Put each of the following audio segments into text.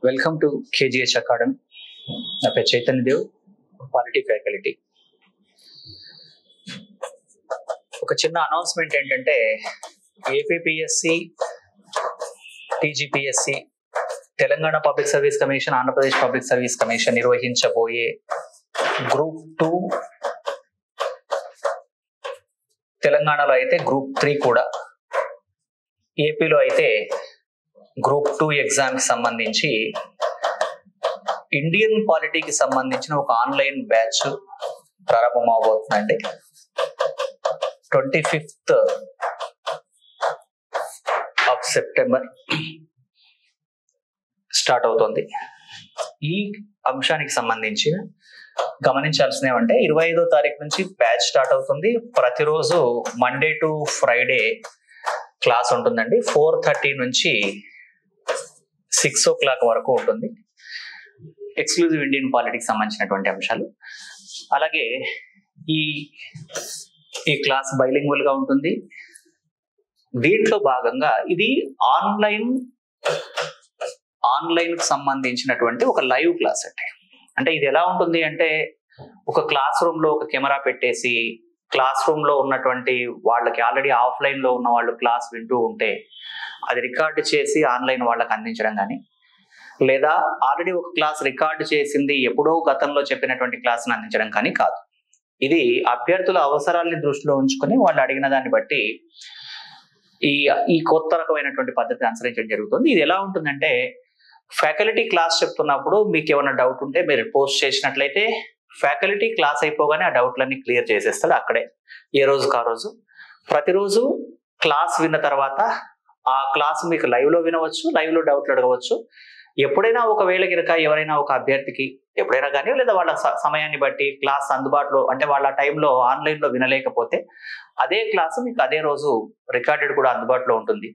Welcome to KGH academy. నా పేరు Chaitanya Dev, polity faculty. ఒక చిన్న అనౌన్స్మెంట్ ఏంటంటే APPSC, TGPSC, Telangana public service commission, Andhra Pradesh public service commission నిర్వహించబోయే గ్రూప్ 2, తెలంగాణలో అయితే గ్రూప్ 3 కూడా, ఏపీలో అయితే గ్రూప్ 2 ఎగ్జామ్ కి సంబంధించి ఇండియన్ పాలిటీకి సంబంధించిన ఒక ఆన్లైన్ బ్యాచ్ ప్రారంభం అవబోతుందండి. 25th ఆఫ్ సెప్టెంబర్ స్టార్ట్ అవుతుంది. ఈ అంశానికి సంబంధించి గమనించాల్సినవి అంటే 25వ తారీఖు నుంచి బ్యాచ్ స్టార్ట్ అవుతుంది. ప్రతిరోజు మండే టు ఫ్రైడే క్లాస్ ఉంటుందండి. 4:30 నుంచి 6 o'clock వరకు ఉంటుంది. ఎక్స్క్లూజివ్ ఇండియన్ పాలిటిక్స్ సంబంధించినటువంటి అంశాలు. అలాగే ఈ క్లాస్ బైలింగ్వల్ గా ఉంటుంది. దీంట్లో భాగంగా ఇది ఆన్లైన్ కు సంబంధించినటువంటి ఒక లైవ్ క్లాస్ అండి. అంటే ఇది ఎలా ఉంటుంది అంటే, ఒక క్లాస్ రూమ్ లో ఒక కెమెరా పెట్టేసి క్లాస్ రూమ్ లో ఉన్నటువంటి వాళ్ళకి ఆల్రెడీ ఆఫ్లైన్ లో ఉన్న వాళ్ళు క్లాస్ వింటూ ఉంటే అది రికార్డు చేసి ఆన్లైన్ వాళ్ళకి అందించడం కానీ, లేదా ఆల్రెడీ ఒక క్లాస్ రికార్డు చేసింది ఎప్పుడో గతంలో చెప్పినటువంటి క్లాస్ని అందించడం కానీ కాదు. ఇది అభ్యర్థుల అవసరాలని దృష్టిలో ఉంచుకొని వాళ్ళు అడిగిన దాన్ని బట్టి ఈ కొత్త రకమైనటువంటి పద్ధతిని అనుసరించడం జరుగుతుంది. ఇది ఎలా ఉంటుందంటే, ఫ్యాకల్టీ క్లాస్ చెప్తున్నప్పుడు మీకు ఏమైనా డౌట్ ఉంటే మీరు పోస్ట్ చేసినట్లయితే ఫ్యాకల్టీ క్లాస్ అయిపోగానే ఆ డౌట్లన్నీ క్లియర్ చేసేస్తాడు అక్కడే, ఏ రోజుకి ఆ రోజు. ప్రతిరోజు క్లాస్ విన్న తర్వాత ఆ క్లాస్ మీకు లైవ్ లో వినవచ్చు, లైవ్ లో డౌట్లు అడగవచ్చు. ఎప్పుడైనా ఒకవేళ కనుక ఎవరైనా ఒక అభ్యర్థికి ఎప్పుడైనా కానీ, లేదా వాళ్ళ సమయాన్ని బట్టి క్లాస్ అందుబాటులో అంటే వాళ్ళ టైంలో ఆన్లైన్ లో వినలేకపోతే అదే క్లాసు మీకు అదే రోజు రికార్డెడ్ కూడా అందుబాటులో ఉంటుంది.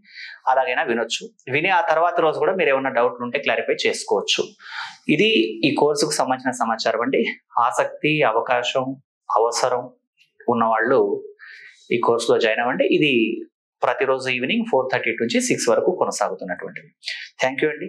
అలాగైనా వినొచ్చు. విని ఆ తర్వాత రోజు కూడా మీరు ఏమైనా డౌట్లు ఉంటే క్లారిఫై చేసుకోవచ్చు. ఇది ఈ కోర్సుకు సంబంధించిన సమాచారం అండి. ఆసక్తి, అవకాశం, అవసరం ఉన్న వాళ్ళు ఈ కోర్సులో జాయిన్ అవ్వండి. ఇది ప్రతిరోజు ఈవినింగ్ 4:30 నుంచి 6 వరకు కొనసాగుతున్నటువంటిది. థ్యాంక్ యూ అండి.